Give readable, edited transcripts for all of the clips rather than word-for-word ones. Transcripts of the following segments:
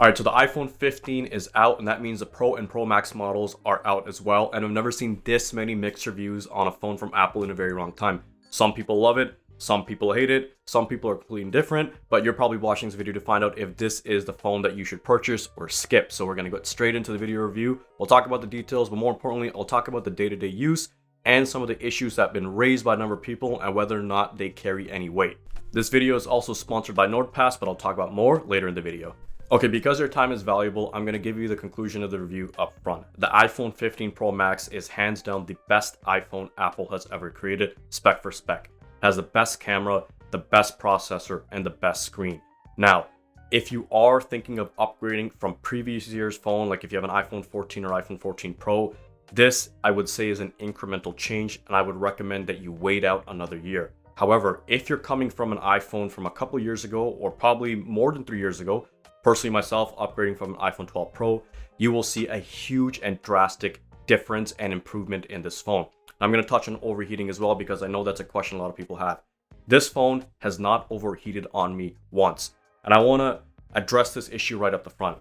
All right, so the iPhone 15 is out, and that means the Pro and Pro Max models are out as well. And I've never seen this many mixed reviews on a phone from Apple in a very long time. Some people love it, some people hate it, some people are completely indifferent, but you're probably watching this video to find out if this is the phone that you should purchase or skip. So we're gonna go straight into the video review. We'll talk about the details, but more importantly, I'll talk about the day-to-day use and some of the issues that have been raised by a number of people and whether or not they carry any weight. This video is also sponsored by NordPass, but I'll talk about more later in the video. Okay, because your time is valuable, I'm going to give you the conclusion of the review up front. The iPhone 15 Pro Max is hands down the best iPhone Apple has ever created, spec for spec. It has the best camera, the best processor, and the best screen. Now, if you are thinking of upgrading from previous year's phone, like if you have an iPhone 14 or iPhone 14 Pro, this I would say is an incremental change, and I would recommend that you wait out another year. However, if you're coming from an iPhone from a couple years ago, or probably more than 3 years ago, personally myself upgrading from an iPhone 12 Pro, you will see a huge and drastic difference and improvement in this phone. I'm going to touch on overheating as well because I know that's a question a lot of people have. This phone has not overheated on me once, and I want to address this issue right up the front.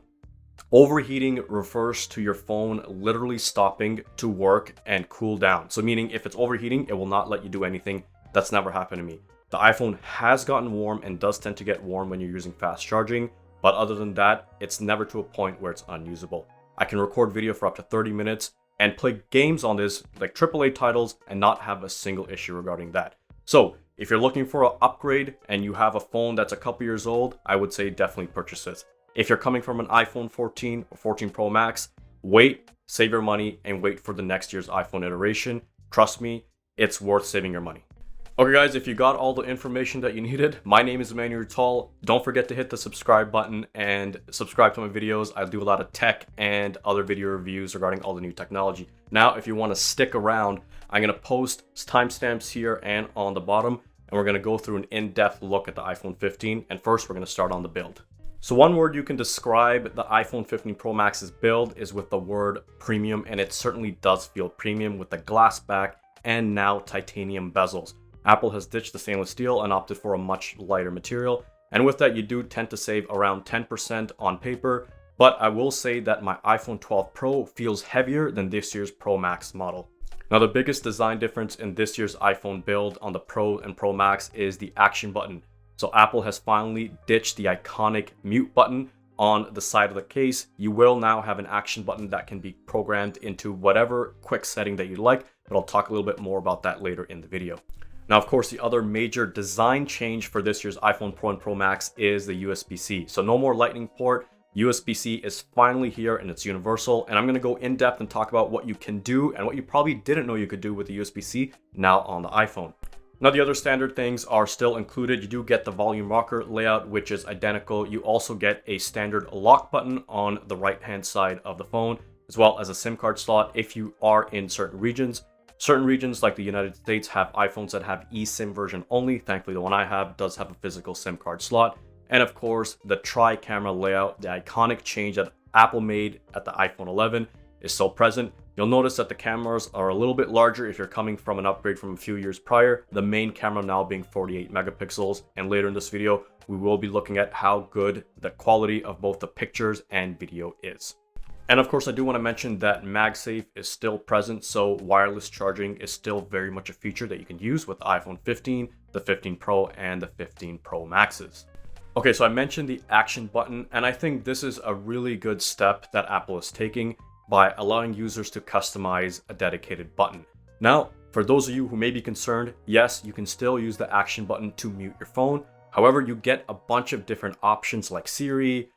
Overheating refers to your phone literally stopping to work and cool down. So meaning if it's overheating, it will not let you do anything. That's never happened to me. The iPhone has gotten warm and does tend to get warm when you're using fast charging. But other than that, it's never to a point where it's unusable. I can record video for up to 30 minutes and play games on this, like AAA titles, and not have a single issue regarding that. So if you're looking for an upgrade and you have a phone that's a couple years old, I would say definitely purchase this. If you're coming from an iPhone 14 or 14 Pro Max, wait, save your money, and wait for the next year's iPhone iteration. Trust me, it's worth saving your money. Okay guys, if you got all the information that you needed, my name is Manny Rataul. Don't forget to hit the subscribe button and subscribe to my videos. I do a lot of tech and other video reviews regarding all the new technology. Now, if you want to stick around, I'm going to post timestamps here and on the bottom, and we're going to go through an in-depth look at the iPhone 15. And first, we're going to start on the build. So one word you can describe the iPhone 15 Pro Max's build is with the word premium, and it certainly does feel premium with the glass back and now titanium bezels. Apple has ditched the stainless steel and opted for a much lighter material, and with that you do tend to save around 10% on paper, but I will say that my iPhone 12 Pro feels heavier than this year's Pro Max model. Now the biggest design difference in this year's iPhone build on the Pro and Pro Max is the action button. So Apple has finally ditched the iconic mute button on the side of the case. You will now have an action button that can be programmed into whatever quick setting that you like, but I'll talk a little bit more about that later in the video. Now, of course, the other major design change for this year's iPhone Pro and Pro Max is the USB-C. So no more Lightning port. USB-C is finally here and it's universal. And I'm going to go in depth and talk about what you can do and what you probably didn't know you could do with the USB-C now on the iPhone. Now, the other standard things are still included. You do get the volume rocker layout, which is identical. You also get a standard lock button on the right-hand side of the phone, as well as a SIM card slot if you are in certain regions. Certain regions like the United States have iPhones that have eSIM version only. Thankfully, the one I have does have a physical SIM card slot. And of course, the tri-camera layout, the iconic change that Apple made at the iPhone 11 is still present. You'll notice that the cameras are a little bit larger if you're coming from an upgrade from a few years prior. The main camera now being 48 megapixels. And later in this video, we will be looking at how good the quality of both the pictures and video is. And of course, I do want to mention that MagSafe is still present, so wireless charging is still very much a feature that you can use with the iPhone 15, the 15 Pro, and the 15 Pro Maxes. Okay, so I mentioned the action button, and I think this is a really good step that Apple is taking by allowing users to customize a dedicated button. Now, for those of you who may be concerned, yes, you can still use the action button to mute your phone. However, you get a bunch of different options like Siri,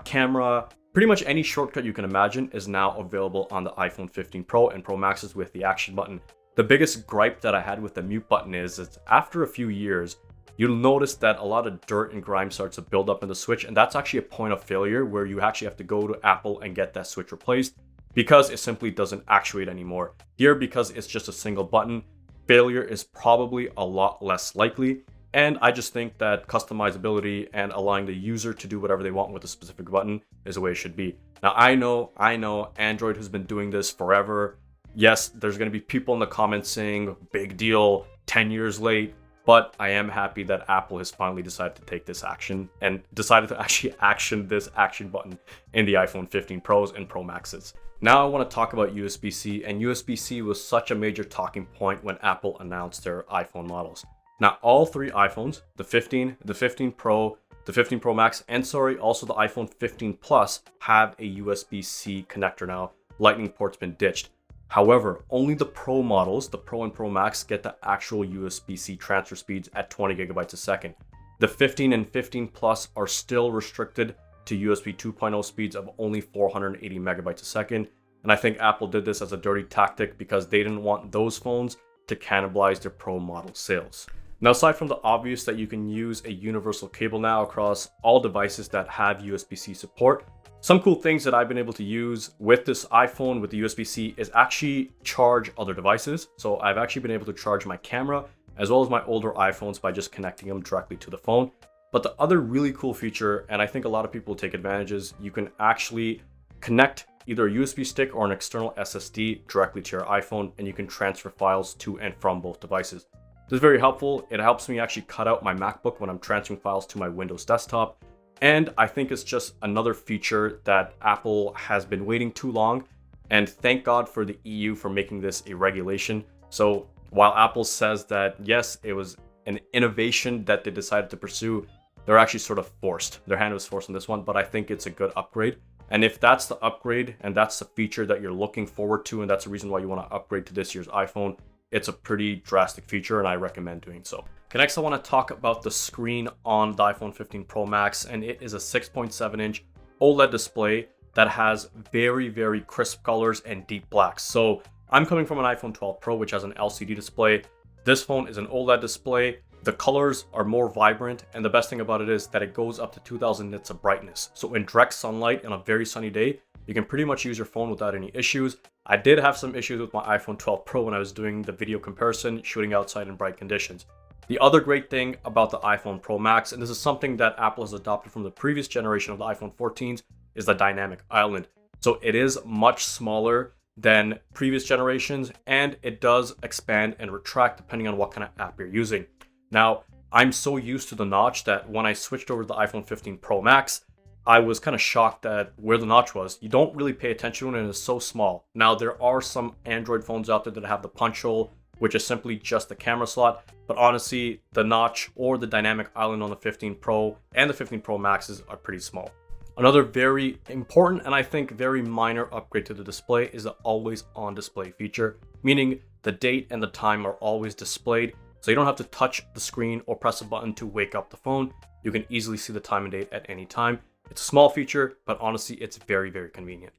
camera. Pretty much any shortcut you can imagine is now available on the iPhone 15 Pro and Pro Maxes with the action button. The biggest gripe that I had with the mute button is after a few years, you'll notice that a lot of dirt and grime starts to build up in the switch, and that's actually a point of failure where you actually have to go to Apple and get that switch replaced because it simply doesn't actuate anymore. Here, because it's just a single button, failure is probably a lot less likely. And I just think that customizability and allowing the user to do whatever they want with a specific button is the way it should be. Now, I know Android has been doing this forever. Yes, there's going to be people in the comments saying, big deal, 10 years late. but I am happy that Apple has finally decided to take this action and decided to actually action this action button in the iPhone 15 Pros and Pro Maxes. Now I want to talk about USB-C, and USB-C was such a major talking point when Apple announced their iPhone models. Now all three iPhones, the 15, the 15 Pro, the 15 Pro Max, and also the iPhone 15 Plus have a USB-C connector now. Lightning port's been ditched. However, only the Pro models, the Pro and Pro Max, get the actual USB-C transfer speeds at 20 gigabytes a second. The 15 and 15 Plus are still restricted to USB 2.0 speeds of only 480 megabytes a second. And I think Apple did this as a dirty tactic because they didn't want those phones to cannibalize their Pro model sales. Now, aside from the obvious that you can use a universal cable now across all devices that have USB-C support, some cool things that I've been able to use with this iPhone with the USB-C is actually charge other devices. So I've actually been able to charge my camera as well as my older iPhones by just connecting them directly to the phone. But the other really cool feature, and I think a lot of people take advantage, is you can actually connect either a USB stick or an external SSD directly to your iPhone, and you can transfer files to and from both devices. This is very helpful. It helps me actually cut out my MacBook when I'm transferring files to my Windows desktop. And I think it's just another feature that Apple has been waiting too long. And thank God for the EU for making this a regulation. So while Apple says that, yes, it was an innovation that they decided to pursue, they're actually sort of forced. Their hand was forced on this one, but I think it's a good upgrade. And if that's the upgrade and that's the feature that you're looking forward to, and that's the reason why you want to upgrade to this year's iPhone, it's a pretty drastic feature and I recommend doing so. Okay, next I want to talk about the screen on the iPhone 15 Pro Max, and it is a 6.7 inch OLED display that has very, very crisp colors and deep blacks. So I'm coming from an iPhone 12 Pro, which has an LCD display. This phone is an OLED display. The colors are more vibrant, and the best thing about it is that it goes up to 2000 nits of brightness. So in direct sunlight on a very sunny day, you can pretty much use your phone without any issues. I did have some issues with my iPhone 12 Pro when I was doing the video comparison, shooting outside in bright conditions. The other great thing about the iPhone Pro Max, and this is something that Apple has adopted from the previous generation of the iPhone 14s, is the dynamic island. So it is much smaller than previous generations, and it does expand and retract depending on what kind of app you're using. Now, I'm so used to the notch that when I switched over to the iPhone 15 Pro Max, I was kind of shocked at where the notch was. You don't really pay attention to it and it's so small. Now, there are some Android phones out there that have the punch hole, which is simply just the camera slot. But honestly, the notch or the dynamic island on the 15 Pro and the 15 Pro Maxes are pretty small. Another very important and I think very minor upgrade to the display is the always on display feature, meaning the date and the time are always displayed. So you don't have to touch the screen or press a button to wake up the phone. You can easily see the time and date at any time. It's a small feature, but honestly, it's very, very convenient.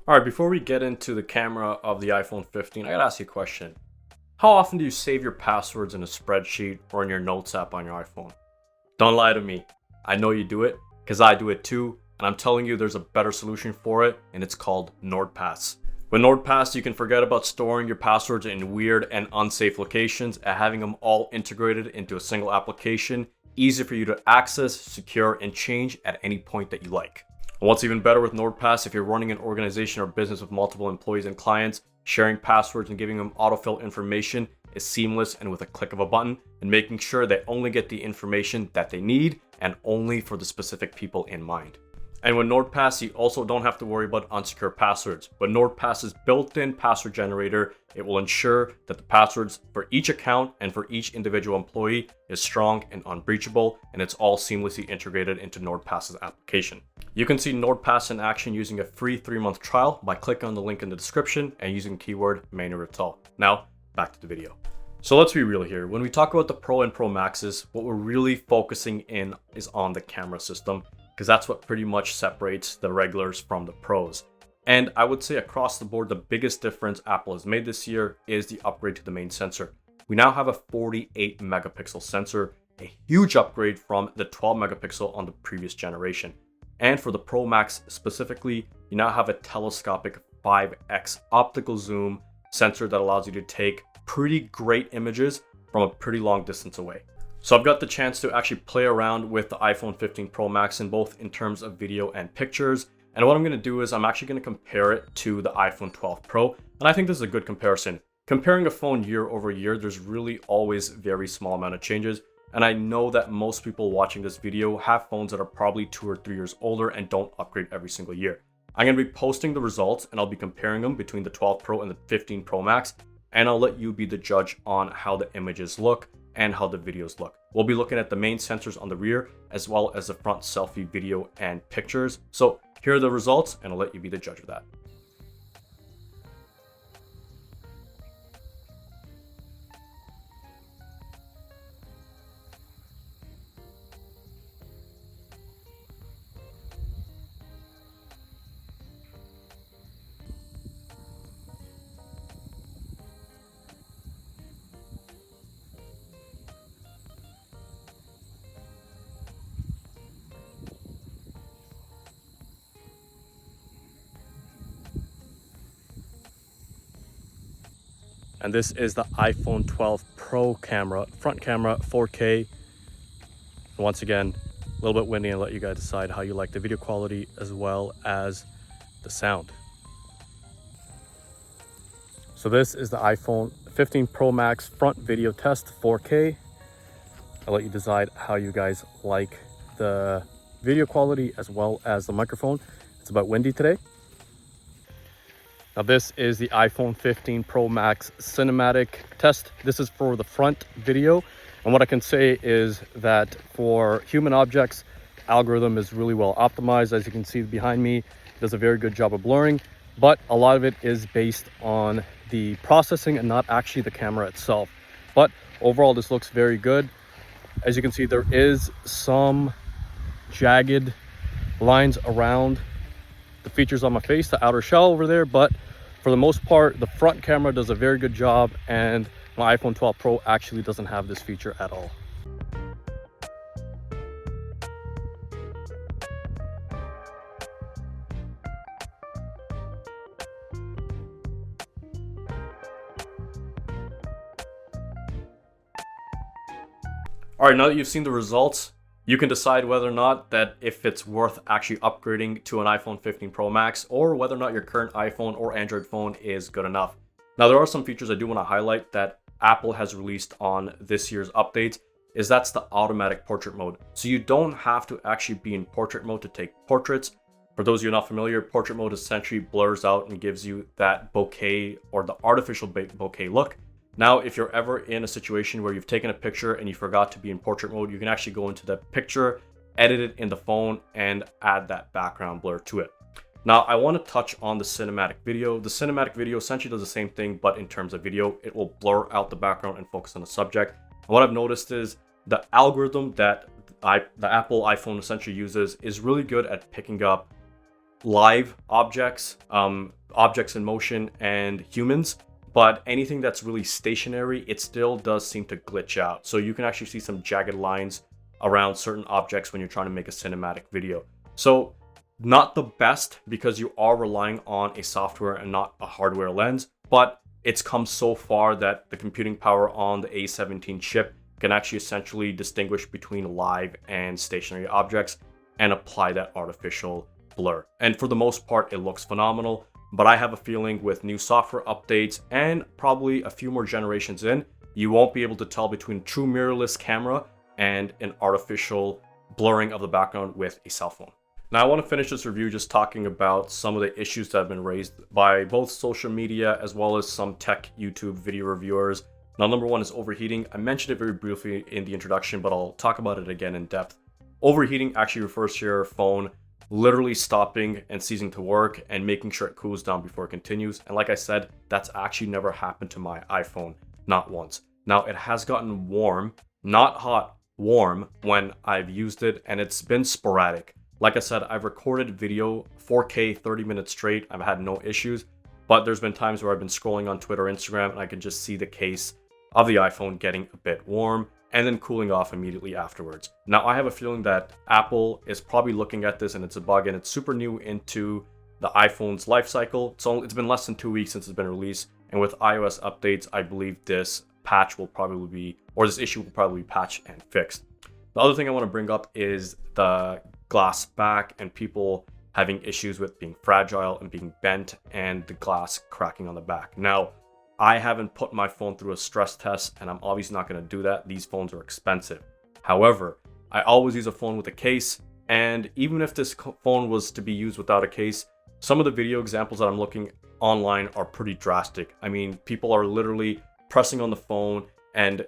All right, before we get into the camera of the iPhone 15, I gotta ask you a question. How often do you save your passwords in a spreadsheet or in your Notes app on your iPhone? Don't lie to me. I know you do it, because I do it too, and I'm telling you there's a better solution for it, and it's called NordPass. With NordPass, you can forget about storing your passwords in weird and unsafe locations and having them all integrated into a single application, easy for you to access, secure, and change at any point that you like. And what's even better with NordPass, if you're running an organization or business with multiple employees and clients, sharing passwords and giving them autofill information is seamless and with a click of a button, and making sure they only get the information that they need and only for the specific people in mind. And with NordPass, you also don't have to worry about unsecure passwords. With NordPass's built-in password generator, it will ensure that the passwords for each account and for each individual employee is strong and unbreachable, and it's all seamlessly integrated into NordPass's application. You can see NordPass in action using a free 3-month trial by clicking on the link in the description and using keyword Manny Rataul. Now, back to the video. So let's be real here. When we talk about the Pro and Pro Maxes, what we're really focusing in is on the camera system, because that's what pretty much separates the regulars from the pros. And I would say across the board, the biggest difference Apple has made this year is the upgrade to the main sensor. We now have a 48 megapixel sensor, a huge upgrade from the 12 megapixel on the previous generation. And for the Pro Max specifically, you now have a telescopic 5x optical zoom sensor that allows you to take pretty great images from a pretty long distance away. So I've got the chance to actually play around with the iPhone 15 Pro Max in both in terms of video and pictures. And what I'm going to do is I'm actually going to compare it to the iPhone 12 Pro. And I think this is a good comparison Comparing a phone year over year, there's really always very small amount of changes. And I know that most people watching this video have phones that are probably 2 or 3 years older and don't upgrade every single year. I'm going to be posting the results and I'll be comparing them between the 12 Pro and the 15 Pro Max. And I'll let you be the judge on how the images look and how the videos look. We'll be looking at the main sensors on the rear as well as the front selfie video and pictures. So here are the results and I'll let you be the judge of that. And this is the iPhone 12 Pro camera, front camera, 4K. Once again, a little bit windy, and let you guys decide how you like the video quality as well as the sound. So this is the iPhone 15 Pro Max front video test, 4K. I'll let you decide how you guys like the video quality as well as the microphone. It's about windy today. Now this is the iPhone 15 Pro Max cinematic test. This is for the front video. And what I can say is that for human objects, the algorithm is really well optimized. As you can see behind me, it does a very good job of blurring, but a lot of it is based on the processing and not actually the camera itself. But overall, this looks very good. As you can see, there is some jagged lines around the features on my face, the outer shell over there, but for the most part, the front camera does a very good job, and my iPhone 12 Pro actually doesn't have this feature at all. All right, now that you've seen the results, you can decide whether or not that if it's worth actually upgrading to an iPhone 15 Pro Max, or whether or not your current iPhone or Android phone is good enough. Now, there are some features I do want to highlight that Apple has released on this year's updates, that's the automatic portrait mode. So you don't have to actually be in portrait mode to take portraits. For those of you not familiar, portrait mode essentially blurs out and gives you that bokeh or the artificial bokeh look. Now, if you're ever in a situation where you've taken a picture and you forgot to be in portrait mode, you can actually go into the picture, edit it in the phone, and add that background blur to it. Now, I want to touch on the cinematic video. The cinematic video essentially does the same thing, but in terms of video, it will blur out the background and focus on the subject. And what I've noticed is the algorithm that the Apple iPhone essentially uses is really good at picking up live objects, objects in motion, and humans. But anything that's really stationary, it still does seem to glitch out. So you can actually see some jagged lines around certain objects when you're trying to make a cinematic video. So not the best, because you are relying on a software and not a hardware lens, but it's come so far that the computing power on the A17 chip can actually essentially distinguish between live and stationary objects and apply that artificial blur. And for the most part, it looks phenomenal. But I have a feeling with new software updates and probably a few more generations in, you won't be able to tell between true mirrorless camera and an artificial blurring of the background with a cell phone. Now, I want to finish this review just talking about some of the issues that have been raised by both social media as well as some tech YouTube video reviewers. Now, number one is overheating. I mentioned it very briefly in the introduction, but I'll talk about it again in depth. Overheating actually refers to your phone literally stopping and ceasing to work and making sure it cools down before it continues. And like I said, that's actually never happened to my iPhone, not once. Now, it has gotten warm, not hot, warm when I've used it, and it's been sporadic. Like I said, I've recorded video 4K 30 minutes straight. I've had no issues, but there's been times where I've been scrolling on Twitter, Instagram, and I could just see the case of the iPhone getting a bit warm and then cooling off immediately afterwards. Now, I have a feeling that Apple is probably looking at this and it's a bug, and it's super new into the iPhone's life cycle. So it's been less than 2 weeks since it's been released. And with iOS updates, I believe this patch will probably be, or this issue will probably be patched and fixed. The other thing I want to bring up is the glass back and people having issues with being fragile and being bent and the glass cracking on the back. Now, I haven't put my phone through a stress test, and I'm obviously not going to do that. These phones are expensive. However, I always use a phone with a case, and even if this phone was to be used without a case, some of the video examples that I'm looking online are pretty drastic. I mean, people are literally pressing on the phone and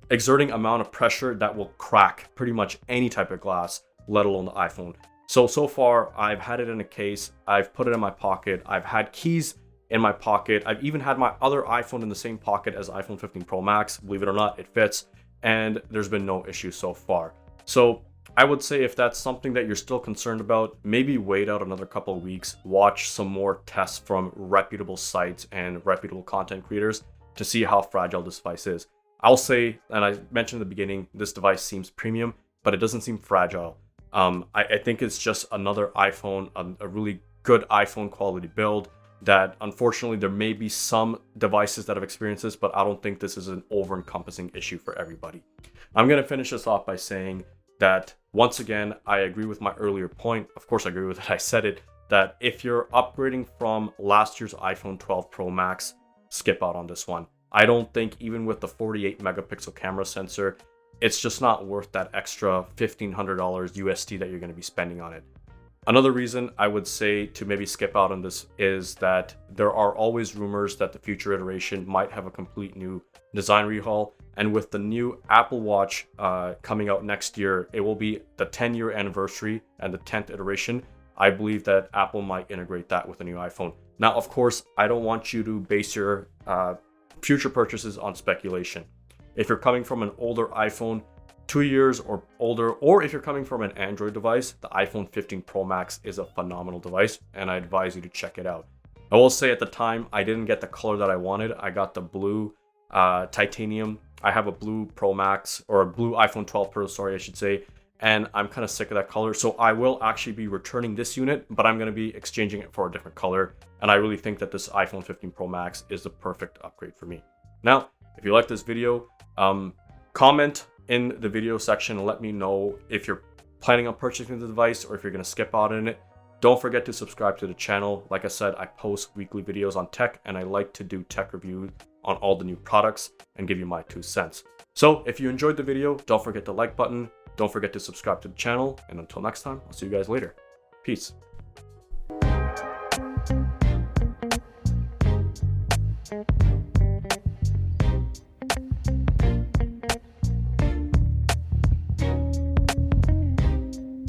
exerting amount of pressure that will crack pretty much any type of glass, let alone the iPhone. So far, I've had it in a case, I've put it in my pocket, I've had keys in my pocket, I've even had my other iPhone in the same pocket as iPhone 15 Pro Max. Believe it or not, it fits, and there's been no issue so far. So I would say if that's something that you're still concerned about, maybe wait out another couple of weeks, watch some more tests from reputable sites and reputable content creators to see how fragile this device is. I'll say, and I mentioned in the beginning, this device seems premium, but it doesn't seem fragile. I think it's just another iPhone, a really good iPhone quality build that unfortunately there may be some devices that have experienced this, but I don't think this is an over-encompassing issue for everybody. I'm going to finish this off by saying that once again, I agree with my earlier point. Of course, I agree with it. I said it, that if you're upgrading from last year's iPhone 12 Pro Max, skip out on this one. I don't think even with the 48 megapixel camera sensor, it's just not worth that extra $1,500 USD that you're going to be spending on it. Another reason I would say to maybe skip out on this is that there are always rumors that the future iteration might have a complete new design rehaul. And with the new Apple Watch coming out next year, it will be the 10-year anniversary and the 10th iteration. I believe that Apple might integrate that with a new iPhone. Now, of course, I don't want you to base your future purchases on speculation. If you're coming from an older iPhone, 2 years or older, or if you're coming from an Android device, the iPhone 15 Pro Max is a phenomenal device, and I advise you to check it out. I will say at the time, I didn't get the color that I wanted. I got the blue titanium. I have a blue Pro Max, or a blue iPhone 12 Pro, sorry, I should say, and I'm kind of sick of that color. So I will actually be returning this unit, but I'm going to be exchanging it for a different color. And I really think that this iPhone 15 Pro Max is the perfect upgrade for me. Now, if you like this video, comment in the video section and let me know if you're planning on purchasing the device or if you're going to skip out on it. Don't forget to subscribe to the channel. Like I said, I post weekly videos on tech, and I like to do tech reviews on all the new products and give you my 2 cents. So if you enjoyed the video, don't forget the like button. Don't forget to subscribe to the channel. And until next time, I'll see you guys later. Peace.